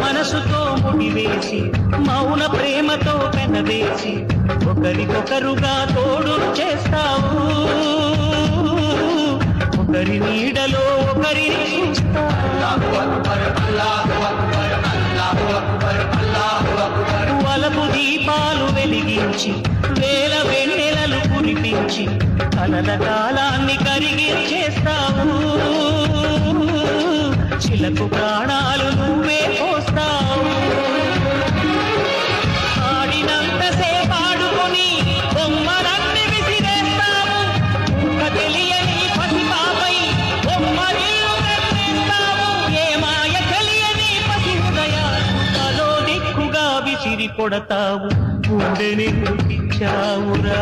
మనసుతో ముడివేసి మౌన ప్రేమతో పెనవేసి ఒకరికొకరుగా తోడు చేస్తావు ఒకరి నీడలో ఒకరిని వలపు దీపాలు వెలిగించి వేల వెన్నెలలు కురిపించి కలల కాలాన్ని కరిగించేస్తావు చిలకు ప్రాణాలు నువ్వే పోస్తావు ఆడినంతసేపు ఆడుకొని బొమ్మలన్నీ విసిరేస్తావు తెలియని పసిపాపై బొమ్మరిల్లు కట్టేస్తావు ఏ మాయ తెలియని పసి హృదయాలో దిక్కుగా విసిరి కొడతావు గుండెని పిచ్చావురా